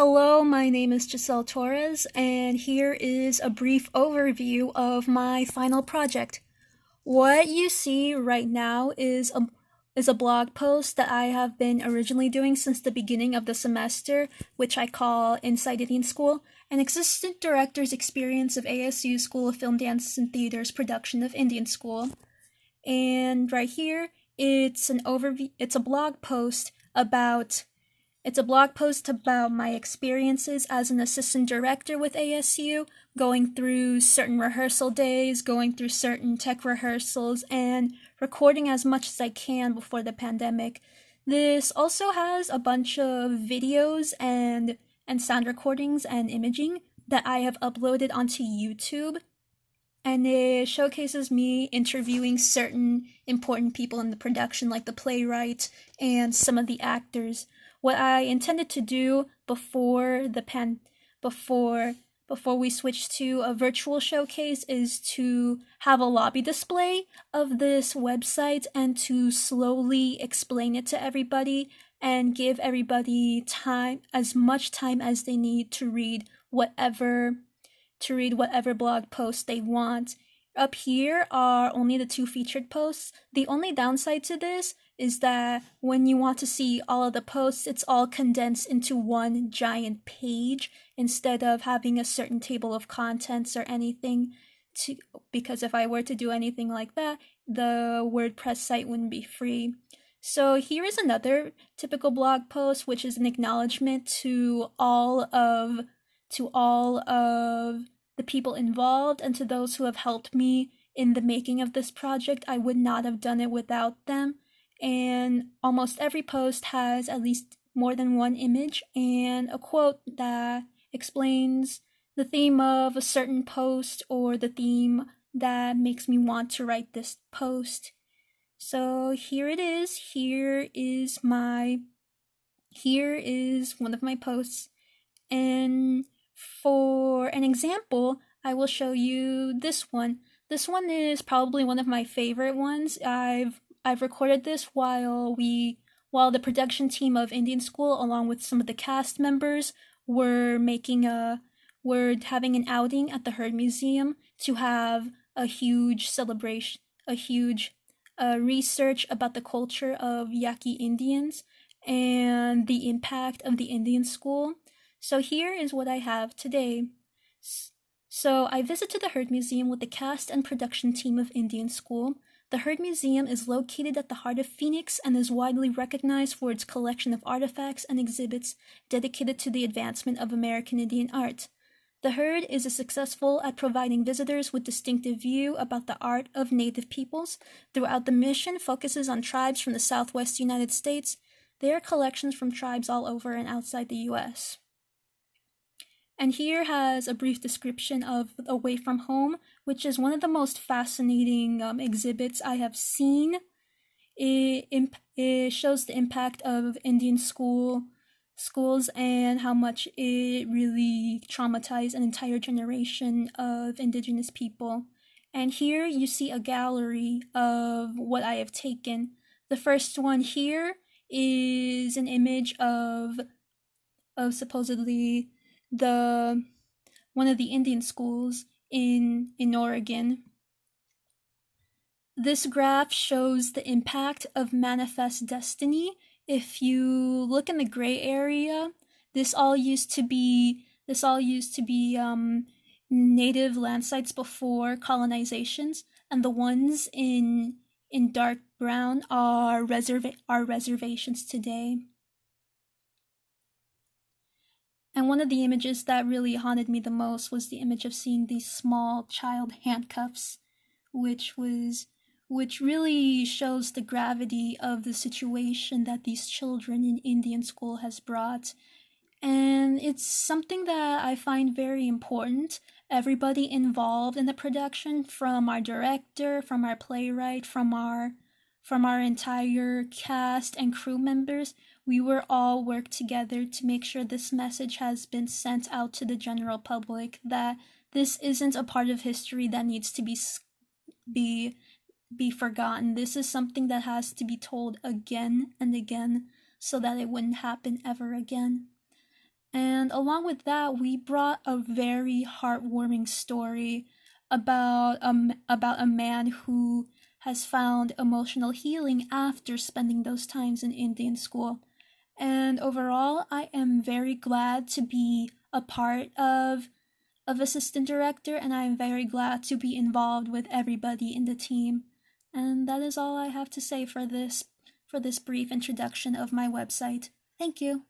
Hello, my name is Giselle Torres, and here is a brief overview of my final project. What you see right now is a blog post that I have been originally doing since the beginning of the semester, which I call Inside Indian School, an assistant director's experience of ASU School of Film, Dance, and Theater's production of Indian School. And right here, it's an overview. It's a blog post about my experiences as an assistant director with ASU, going through certain rehearsal days, going through certain tech rehearsals, and recording as much as I can before the pandemic. This also has a bunch of videos and sound recordings and imaging that I have uploaded onto YouTube. And it showcases me interviewing certain important people in the production, like the playwright and some of the actors. What I intended to do before we switched to a virtual showcase is to have a lobby display of this website and to slowly explain it to everybody and give everybody time, as much time as they need to read whatever blog post they want. Up here are only the two featured posts. The only downside to this is that when you want to see all of the posts, it's all condensed into one giant page instead of having a certain table of contents or anything. Because if I were to do anything like that, the WordPress site wouldn't be free. So here is another typical blog post, which is an acknowledgement to all of the people involved and to those who have helped me in the making of this project. I would not have done it without them. And almost every post has at least more than one image and a quote that explains the theme of a certain post or the theme that makes me want to write this post. So here it is. Here is one of my posts. And for an example, I will show you this one. This one is probably one of my favorite ones. I've recorded this while the production team of Indian School, along with some of the cast members, were having an outing at the Heard Museum to have a huge celebration, a huge research about the culture of Yaqui Indians and the impact of the Indian School. So here is what I have today. So I visited the Heard Museum with the cast and production team of Indian School. The Heard Museum is located at the heart of Phoenix and is widely recognized for its collection of artifacts and exhibits dedicated to the advancement of American Indian art. The Heard is successful at providing visitors with distinctive view about the art of Native peoples. Throughout the mission focuses on tribes from the Southwest United States. There are collections from tribes all over and outside the U.S. And here has a brief description of Away from Home, which is one of the most fascinating exhibits I have seen. It shows the impact of Indian schools and how much it really traumatized an entire generation of indigenous people. And here you see a gallery of what I have taken. The first one here is an image of supposedly one of the Indian schools in Oregon. This graph shows the impact of Manifest Destiny. If you look in the gray area, this all used to be native land sites before colonizations, and the ones in dark brown are reservations today. And one of the images that really haunted me the most was the image of seeing these small child handcuffs, which really shows the gravity of the situation that these children in Indian School has brought. And it's something that I find very important. Everybody involved in the production, from our director, from our playwright, from our entire cast and crew members, we were all work together to make sure this message has been sent out to the general public, that this isn't a part of history that needs to be forgotten. This is something that has to be told again and again so that it wouldn't happen ever again. And along with that, we brought a very heartwarming story about a man who has found emotional healing after spending those times in Indian school. And overall, I am very glad to be a part of assistant director, and I am very glad to be involved with everybody in the team. And that is all I have to say for this brief introduction of my website. Thank you.